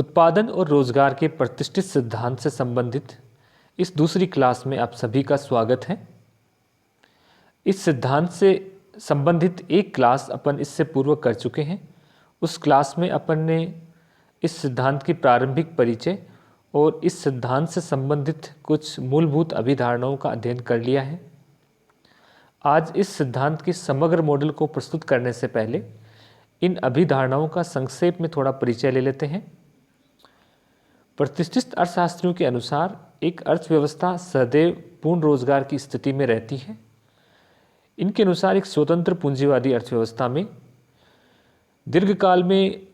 उत्पादन और रोजगार के प्रतिष्ठित सिद्धांत से संबंधित इस दूसरी क्लास में आप सभी का स्वागत है। इस सिद्धांत से संबंधित एक क्लास अपन इससे पूर्व कर चुके हैं। उस क्लास में अपन ने इस सिद्धांत की प्रारंभिक परिचय और इस सिद्धांत से संबंधित कुछ मूलभूत अभिधारणाओं का अध्ययन कर लिया है। आज इस सिद्धांत के समग्र मॉडल को प्रस्तुत करने से पहले इन अभिधारणाओं का संक्षेप में थोड़ा परिचय ले लेते हैं। प्रतिष्ठित अर्थशास्त्रियों के अनुसार एक अर्थव्यवस्था सदैव पूर्ण रोजगार की स्थिति में रहती है। इनके अनुसार एक स्वतंत्र पूंजीवादी अर्थव्यवस्था में दीर्घकाल में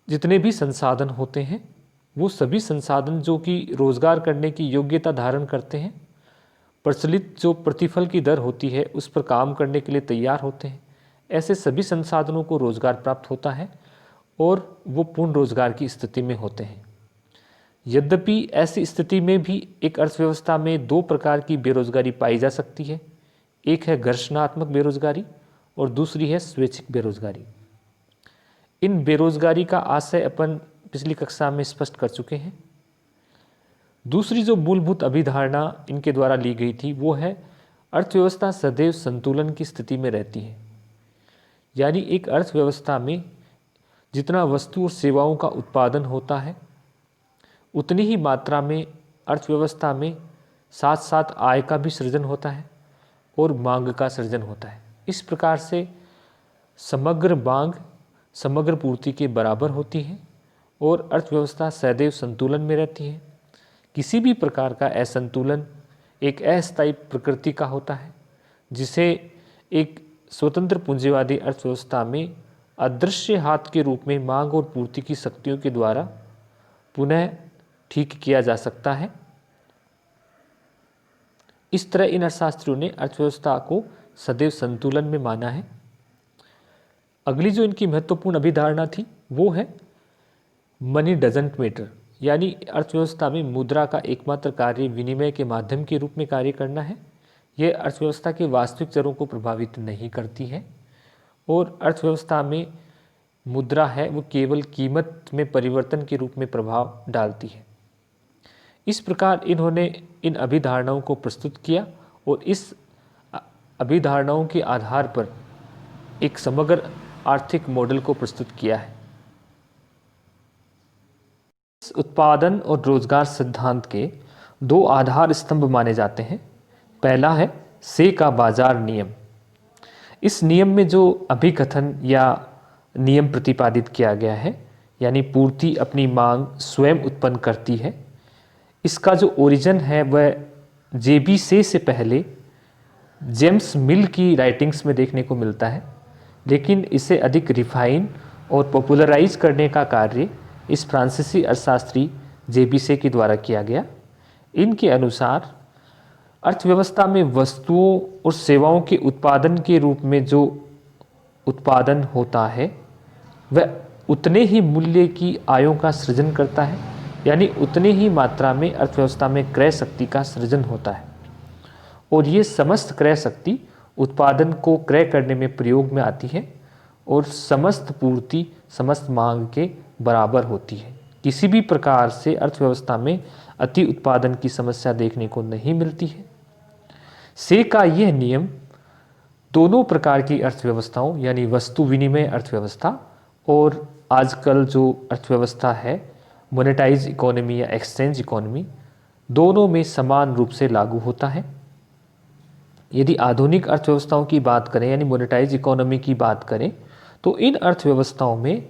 जितने भी संसाधन होते हैं वो सभी संसाधन जो कि रोजगार करने की योग्यता धारण करते हैं, प्रचलित जो प्रतिफल की दर होती है उस पर काम करने के लिए तैयार होते हैं, ऐसे सभी संसाधनों को रोजगार प्राप्त होता है और वो पूर्ण रोजगार की स्थिति में होते हैं। यद्यपि ऐसी स्थिति में भी एक अर्थव्यवस्था में दो प्रकार की बेरोजगारी पाई जा सकती है। एक है घर्षणात्मक बेरोजगारी और दूसरी है स्वैच्छिक बेरोजगारी। इन बेरोजगारी का आशय अपन पिछली कक्षा में स्पष्ट कर चुके हैं। दूसरी जो मूलभूत अभिधारणा इनके द्वारा ली गई थी वो है अर्थव्यवस्था सदैव संतुलन की स्थिति में रहती है। यानी एक अर्थव्यवस्था में जितना वस्तु और सेवाओं का उत्पादन होता है उतनी ही मात्रा में अर्थव्यवस्था में साथ साथ आय का भी सृजन होता है और मांग का सृजन होता है। इस प्रकार से समग्र मांग समग्र पूर्ति के बराबर होती है और अर्थव्यवस्था सदैव संतुलन में रहती है। किसी भी प्रकार का असंतुलन एक अस्थायी प्रकृति का होता है जिसे एक स्वतंत्र पूंजीवादी अर्थव्यवस्था में अदृश्य हाथ के रूप में मांग और पूर्ति की शक्तियों के द्वारा पुनः ठीक किया जा सकता है। इस तरह इन अर्थशास्त्रियों ने अर्थव्यवस्था को सदैव संतुलन में माना है। अगली जो इनकी महत्वपूर्ण अभिधारणा थी वो है मनी डजंट मैटर, यानी अर्थव्यवस्था में मुद्रा का एकमात्र कार्य विनिमय के माध्यम के रूप में कार्य करना है। यह अर्थव्यवस्था के वास्तविक चरों को प्रभावित नहीं करती है और अर्थव्यवस्था में मुद्रा है वो केवल कीमत में परिवर्तन के रूप में प्रभाव डालती है। इस प्रकार इन्होंने इन अभिधारणाओं को प्रस्तुत किया और इस अभिधारणाओं के आधार पर एक समग्र आर्थिक मॉडल को प्रस्तुत किया है। इस उत्पादन और रोजगार सिद्धांत के दो आधार स्तंभ माने जाते हैं। पहला है से का बाजार नियम। इस नियम में जो अभिकथन या नियम प्रतिपादित किया गया है, यानी पूर्ति अपनी मांग स्वयं उत्पन्न करती है, इसका जो ओरिजिन है वह जेबी से पहले जेम्स मिल की राइटिंग्स में देखने को मिलता है, लेकिन इसे अधिक रिफाइन और पॉपुलराइज करने का कार्य इस फ्रांसीसी अर्थशास्त्री जेबी से के द्वारा किया गया। इनके अनुसार अर्थव्यवस्था में वस्तुओं और सेवाओं के उत्पादन के रूप में जो उत्पादन होता है वह उतने ही मूल्य की आयों का सृजन करता है, यानी उतने ही मात्रा में अर्थव्यवस्था में क्रय शक्ति का सृजन होता है और ये समस्त क्रय शक्ति उत्पादन को क्रय करने में प्रयोग में आती है और समस्त पूर्ति समस्त मांग के बराबर होती है। किसी भी प्रकार से अर्थव्यवस्था में अति उत्पादन की समस्या देखने को नहीं मिलती है। से का यह नियम दोनों प्रकार की अर्थव्यवस्थाओं यानी वस्तु विनिमय अर्थव्यवस्था और आजकल जो अर्थव्यवस्था है मोनेटाइज इकोनॉमी या एक्सचेंज इकोनॉमी, दोनों में समान रूप से लागू होता है। यदि आधुनिक अर्थव्यवस्थाओं की बात करें यानी मोनेटाइज इकोनॉमी की बात करें तो इन अर्थव्यवस्थाओं में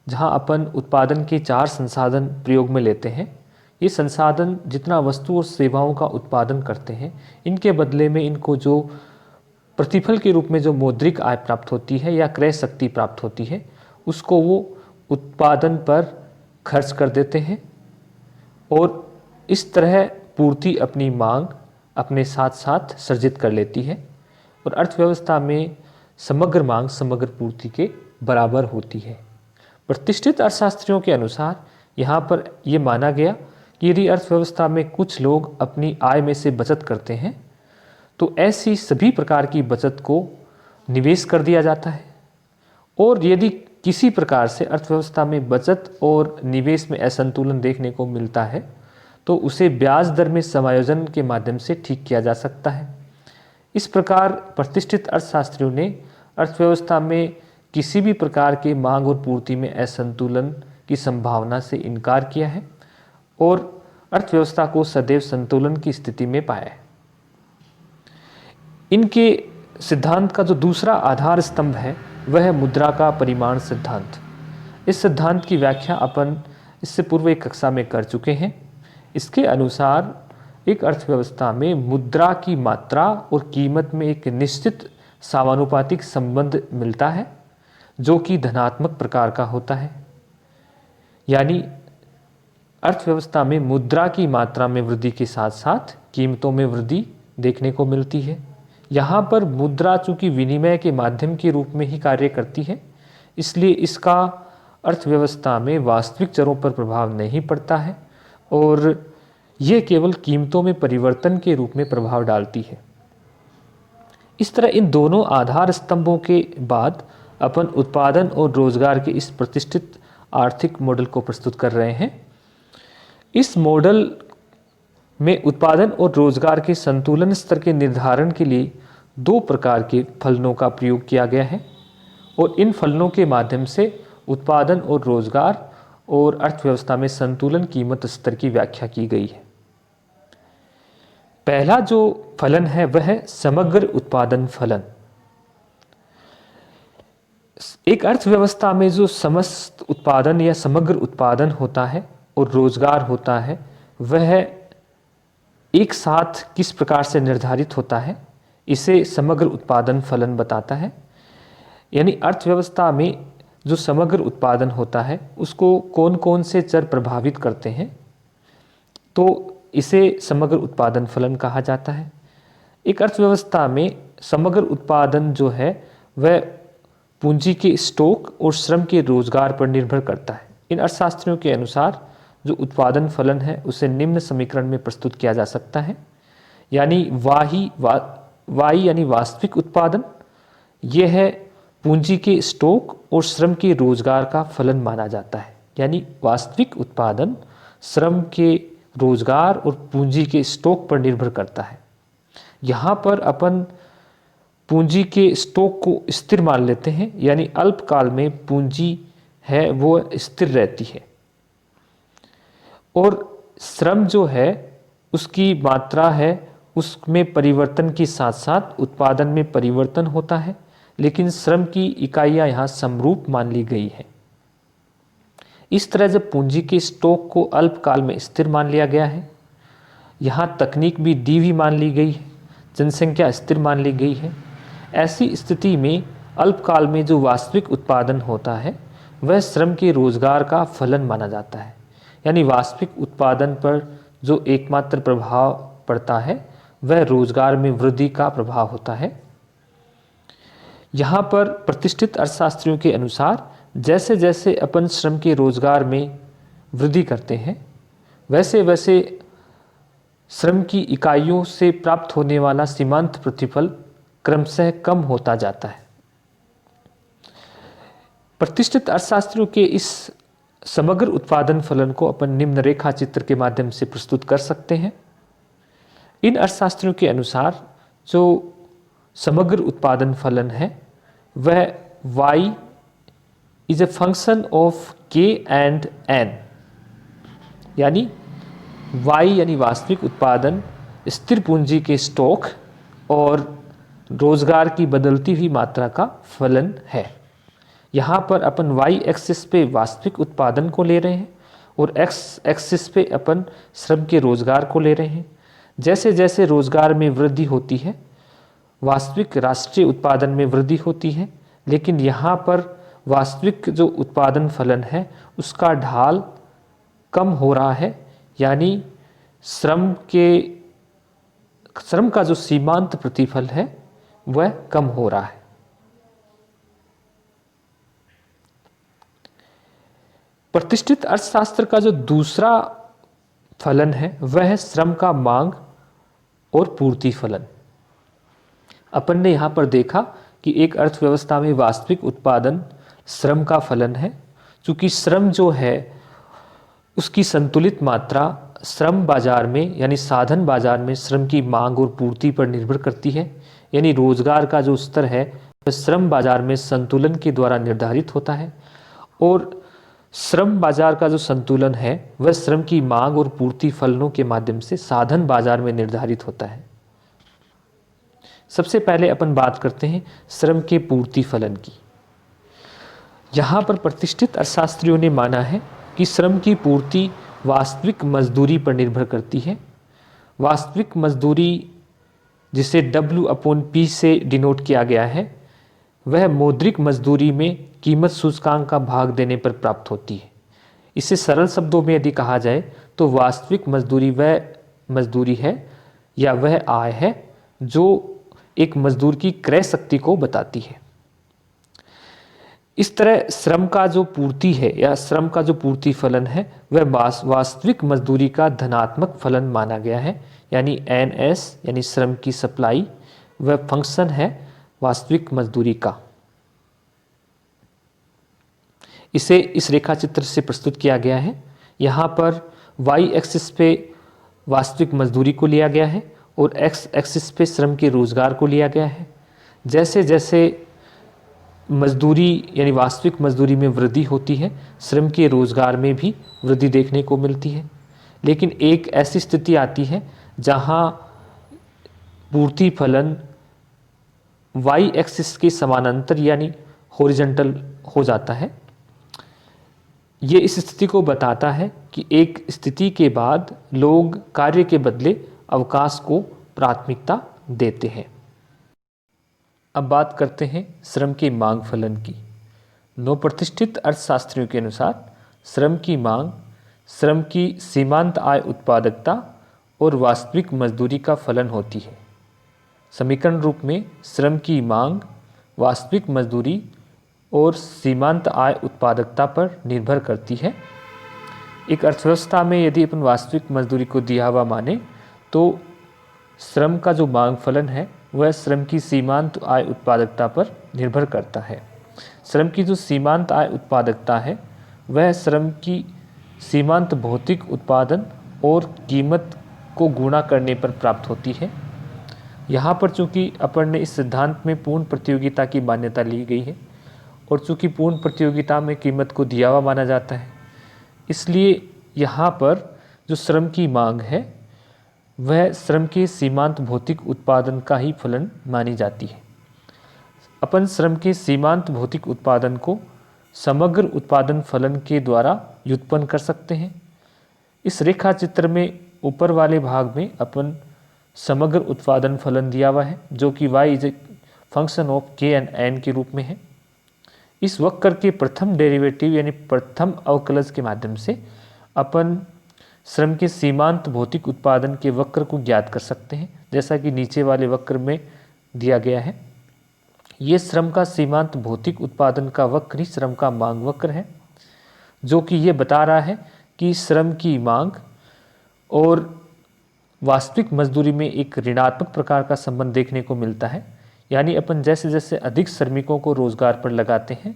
जहां अपन उत्पादन के चार संसाधन प्रयोग में लेते हैं, ये संसाधन जितना वस्तु और सेवाओं का उत्पादन करते हैं इनके बदले में इनको जो प्रतिफल के रूप में जो मौद्रिक आय प्राप्त होती है या क्रय शक्ति प्राप्त होती है उसको वो उत्पादन पर खर्च कर देते हैं और इस तरह पूर्ति अपनी मांग अपने साथ साथ सृजित कर लेती है और अर्थव्यवस्था में समग्र मांग समग्र पूर्ति के बराबर होती है। प्रतिष्ठित अर्थशास्त्रियों के अनुसार यहाँ पर यह माना गया कि यदि अर्थव्यवस्था में कुछ लोग अपनी आय में से बचत करते हैं तो ऐसी सभी प्रकार की बचत को निवेश कर दिया जाता है और यदि किसी प्रकार से अर्थव्यवस्था में बचत और निवेश में असंतुलन देखने को मिलता है तो उसे ब्याज दर में समायोजन के माध्यम से ठीक किया जा सकता है। इस प्रकार प्रतिष्ठित अर्थशास्त्रियों ने अर्थव्यवस्था में किसी भी प्रकार के मांग और पूर्ति में असंतुलन की संभावना से इनकार किया है और अर्थव्यवस्था को सदैव संतुलन की स्थिति में पाया है। इनके सिद्धांत का जो दूसरा आधार स्तंभ है वह है मुद्रा का परिमाण सिद्धांत। इस सिद्धांत की व्याख्या अपन इससे पूर्व एक कक्षा में कर चुके हैं। इसके अनुसार एक अर्थव्यवस्था में मुद्रा की मात्रा और कीमत में एक निश्चित समानुपातिक संबंध मिलता है जो कि धनात्मक प्रकार का होता है। यानी अर्थव्यवस्था में मुद्रा की मात्रा में वृद्धि के साथ साथ कीमतों में वृद्धि देखने को मिलती है। यहाँ पर मुद्रा चूंकि विनिमय के माध्यम के रूप में ही कार्य करती है, इसलिए इसका अर्थव्यवस्था में वास्तविक चरों पर प्रभाव नहीं पड़ता है और ये केवल कीमतों में परिवर्तन के रूप में प्रभाव डालती है। इस तरह इन दोनों आधार स्तंभों के बाद अपन उत्पादन और रोजगार के इस प्रतिष्ठित आर्थिक मॉडल को प्रस्तुत कर रहे हैं। इस मॉडल में उत्पादन और रोजगार के संतुलन स्तर के निर्धारण के लिए दो प्रकार के फलनों का प्रयोग किया गया है और इन फलनों के माध्यम से उत्पादन और रोजगार और अर्थव्यवस्था में संतुलन कीमत स्तर की व्याख्या की गई है। पहला जो फलन है वह है समग्र उत्पादन फलन। एक अर्थव्यवस्था में जो समस्त उत्पादन या समग्र उत्पादन होता है और रोजगार होता है वह एक साथ किस प्रकार से निर्धारित होता है, इसे समग्र उत्पादन फलन बताता है। यानी अर्थव्यवस्था में जो समग्र उत्पादन होता है उसको कौन कौन से चर प्रभावित करते हैं, तो इसे समग्र उत्पादन फलन कहा जाता है। एक अर्थव्यवस्था में समग्र उत्पादन जो है वह पूंजी के स्टॉक और श्रम के रोजगार पर निर्भर करता है। इन अर्थशास्त्रियों के अनुसार जो उत्पादन फलन है उसे निम्न समीकरण में प्रस्तुत किया जा सकता है। यानी वाई यानी वास्तविक उत्पादन, यह है पूंजी के स्टॉक और श्रम के रोजगार का फलन माना जाता है। यानी वास्तविक उत्पादन श्रम के रोजगार और पूंजी के स्टॉक पर निर्भर करता है। यहाँ पर अपन पूंजी के स्टॉक को स्थिर मान लेते हैं, यानी अल्पकाल में पूंजी है वो स्थिर रहती है और श्रम जो है उसकी मात्रा है उसमें परिवर्तन के साथ साथ उत्पादन में परिवर्तन होता है, लेकिन श्रम की इकाइयाँ यहाँ समरूप मान ली गई है। इस तरह जब पूंजी के स्टॉक को अल्पकाल में स्थिर मान लिया गया है, यहाँ तकनीक भी डी भी मान ली गई है, जनसंख्या स्थिर मान ली गई है, ऐसी स्थिति में अल्पकाल में जो वास्तविक उत्पादन होता है वह श्रम के रोजगार का फलन माना जाता है। यानी वास्तविक उत्पादन पर जो एकमात्र प्रभाव पड़ता है वह रोजगार में वृद्धि का प्रभाव होता है। यहाँ पर प्रतिष्ठित अर्थशास्त्रियों के अनुसार जैसे जैसे अपन श्रम के रोजगार में वृद्धि करते हैं वैसे वैसे श्रम की इकाइयों से प्राप्त होने वाला सीमांत प्रतिफल क्रमशः कम होता जाता है। प्रतिष्ठित अर्थशास्त्रियों के इस समग्र उत्पादन फलन को अपन निम्न रेखा चित्र के माध्यम से प्रस्तुत कर सकते हैं। इन अर्थशास्त्रियों के अनुसार जो समग्र उत्पादन फलन है वह y is a function of k and n। यानी y यानी वास्तविक उत्पादन स्थिर पूंजी के स्टॉक और रोजगार की बदलती हुई मात्रा का फलन है। यहाँ पर अपन y एक्सिस पे वास्तविक उत्पादन को ले रहे हैं और x एक्सिस पे अपन श्रम के रोजगार को ले रहे हैं। जैसे जैसे रोजगार में वृद्धि होती है वास्तविक राष्ट्रीय उत्पादन में वृद्धि होती है, लेकिन यहाँ पर वास्तविक जो उत्पादन फलन है उसका ढाल कम हो रहा है। यानी श्रम का जो सीमांत प्रतिफल है वह कम हो रहा है। प्रतिष्ठित अर्थशास्त्र का जो दूसरा फलन है वह है श्रम का मांग और पूर्ति फलन। अपन ने यहाँ पर देखा कि एक अर्थव्यवस्था में वास्तविक उत्पादन श्रम का फलन है। चूँकि श्रम जो है उसकी संतुलित मात्रा श्रम बाजार में यानी साधन बाजार में श्रम की मांग और पूर्ति पर निर्भर करती है। यानी रोजगार का जो स्तर है वह श्रम बाजार में संतुलन के द्वारा निर्धारित होता है, और श्रम बाजार का जो संतुलन है वह श्रम की मांग और पूर्ति फलनों के माध्यम से साधन बाजार में निर्धारित होता है। सबसे पहले अपन बात करते हैं श्रम के पूर्ति फलन की। यहाँ पर प्रतिष्ठित अर्थशास्त्रियों ने माना है कि श्रम की पूर्ति वास्तविक मजदूरी पर निर्भर करती है। वास्तविक मजदूरी, जिसे W/P से डिनोट किया गया है, वह मौद्रिक मजदूरी में कीमत सूचकांक का भाग देने पर प्राप्त होती है। इसे सरल शब्दों में यदि कहा जाए तो वास्तविक मजदूरी वह मजदूरी है या वह आय है जो एक मजदूर की क्रय शक्ति को बताती है। इस तरह श्रम का जो पूर्ति है या श्रम का जो पूर्ति फलन है वह वास्तविक मजदूरी का धनात्मक फलन माना गया है। यानी NS यानी श्रम की सप्लाई वह फंक्शन है वास्तविक मजदूरी का। इसे इस रेखा चित्र से प्रस्तुत किया गया है। यहाँ पर Y एक्सिस पे वास्तविक मजदूरी को लिया गया है और X एक्सिस पे श्रम के रोजगार को लिया गया है। जैसे जैसे मजदूरी यानी वास्तविक मजदूरी में वृद्धि होती है, श्रम के रोजगार में भी वृद्धि देखने को मिलती है। लेकिन एक ऐसी स्थिति आती है जहाँ पूर्ति फलन Y एक्सिस के समानांतर यानी हॉरिजॉन्टल हो जाता है। ये इस स्थिति को बताता है कि एक स्थिति के बाद लोग कार्य के बदले अवकाश को प्राथमिकता देते हैं। अब बात करते हैं श्रम के मांग फलन की। नवप्रतिष्ठित अर्थशास्त्रियों के अनुसार श्रम की मांग श्रम की सीमांत आय उत्पादकता और वास्तविक मजदूरी का फलन होती है। समीकरण रूप में श्रम की मांग वास्तविक मजदूरी और सीमांत आय उत्पादकता पर निर्भर करती है। एक अर्थव्यवस्था में यदि अपन वास्तविक मजदूरी को दिया हुआ माने तो श्रम का जो मांग फलन है वह श्रम की सीमांत आय उत्पादकता पर निर्भर करता है। श्रम की जो सीमांत आय उत्पादकता है वह श्रम की सीमांत भौतिक उत्पादन और कीमत को गुणा करने पर प्राप्त होती है। यहाँ पर चूँकि अपन ने इस सिद्धांत में पूर्ण प्रतियोगिता की मान्यता ली गई है और चूँकि पूर्ण प्रतियोगिता में कीमत को दिया हुआ माना जाता है, इसलिए यहाँ पर जो श्रम की मांग है वह श्रम के सीमांत भौतिक उत्पादन का ही फलन मानी जाती है। अपन श्रम के सीमांत भौतिक उत्पादन को समग्र उत्पादन फलन के द्वारा व्युत्पन्न कर सकते हैं। इस रेखा चित्र में ऊपर वाले भाग में अपन समग्र उत्पादन फलन दिया हुआ है जो कि y is a function of k and n के रूप में है। इस वक्र के प्रथम डेरिवेटिव यानी प्रथम अवकलज के माध्यम से अपन श्रम के सीमांत भौतिक उत्पादन के वक्र को ज्ञात कर सकते हैं, जैसा कि नीचे वाले वक्र में दिया गया है। ये श्रम का सीमांत भौतिक उत्पादन का वक्र ही श्रम का मांग वक्र है, जो कि ये बता रहा है कि श्रम की मांग और वास्तविक मजदूरी में एक ऋणात्मक प्रकार का संबंध देखने को मिलता है। यानी अपन जैसे जैसे अधिक श्रमिकों को रोजगार पर लगाते हैं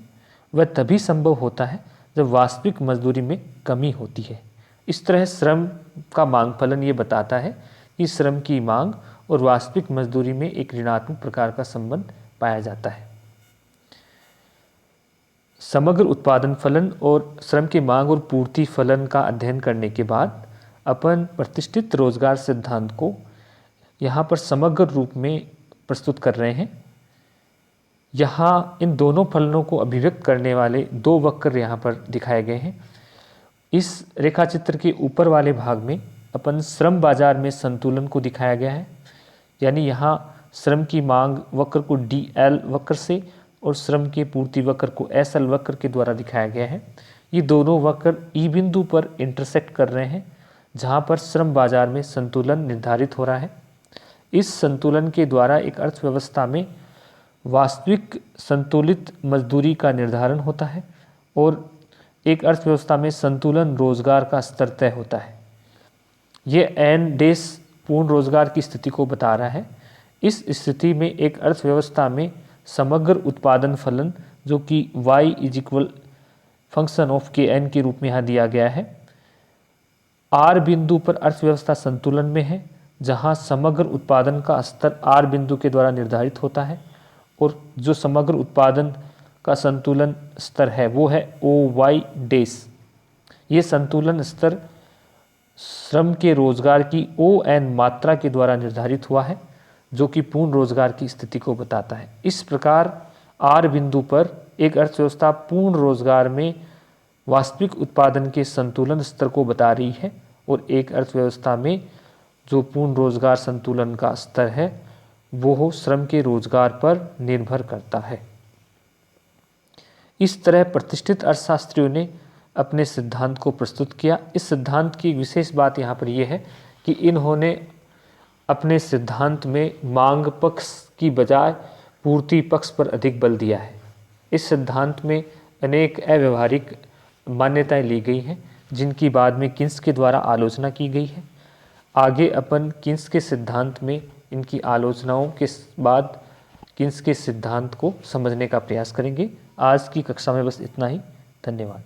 वह तभी संभव होता है जब वास्तविक मजदूरी में कमी होती है। इस तरह श्रम का मांग फलन ये बताता है कि श्रम की मांग और वास्तविक मजदूरी में एक ऋणात्मक प्रकार का संबंध पाया जाता है। समग्र उत्पादन फलन और श्रम की मांग और पूर्ति फलन का अध्ययन करने के बाद अपन प्रतिष्ठित रोजगार सिद्धांत को यहाँ पर समग्र रूप में प्रस्तुत कर रहे हैं। यहाँ इन दोनों फलनों को अभिव्यक्त करने वाले दो वक्र यहाँ पर दिखाए गए हैं। इस रेखा चित्र के ऊपर वाले भाग में अपन श्रम बाजार में संतुलन को दिखाया गया है। यानी यहाँ श्रम की मांग वक्र को DL वक्र से और श्रम के पूर्ति वक्र को SL वक्र के द्वारा दिखाया गया है। ये दोनों वक्र E बिंदु पर इंटरसेक्ट कर रहे हैं जहाँ पर श्रम बाजार में संतुलन निर्धारित हो रहा है। इस संतुलन के द्वारा एक अर्थव्यवस्था में वास्तविक संतुलित मजदूरी का निर्धारण होता है और एक अर्थव्यवस्था में संतुलन रोजगार का स्तर तय होता है। ये N पूर्ण रोजगार की स्थिति को बता रहा है। इस स्थिति में एक अर्थव्यवस्था में समग्र उत्पादन फलन जो कि y is equal function of के एन के रूप में यहाँ दिया गया है। आर बिंदु पर अर्थव्यवस्था संतुलन में है, जहाँ समग्र उत्पादन का स्तर आर बिंदु के द्वारा निर्धारित होता है, और जो समग्र उत्पादन का संतुलन स्तर है वो है ओ वाई डेस। ये संतुलन स्तर श्रम के रोजगार की ओ एन मात्रा के द्वारा निर्धारित हुआ है, जो कि पूर्ण रोजगार की स्थिति को बताता है। इस प्रकार आर बिंदु पर एक अर्थव्यवस्था पूर्ण रोजगार में वास्तविक उत्पादन के संतुलन स्तर को बता रही है, और एक अर्थव्यवस्था में जो पूर्ण रोजगार संतुलन का स्तर है वो श्रम के रोजगार पर निर्भर करता है। इस तरह प्रतिष्ठित अर्थशास्त्रियों ने अपने सिद्धांत को प्रस्तुत किया। इस सिद्धांत की विशेष बात यहाँ पर यह है कि इन्होंने अपने सिद्धांत में मांग पक्ष की बजाय पूर्ति पक्ष पर अधिक बल दिया है। इस सिद्धांत में अनेक अव्यवहारिक मान्यताएं ली गई हैं, जिनकी बाद में किन्स के द्वारा आलोचना की गई है। आगे अपन किन्स के सिद्धांत में इनकी आलोचनाओं के बाद किन्स के सिद्धांत को समझने का प्रयास करेंगे। आज की कक्षा में बस इतना ही। धन्यवाद।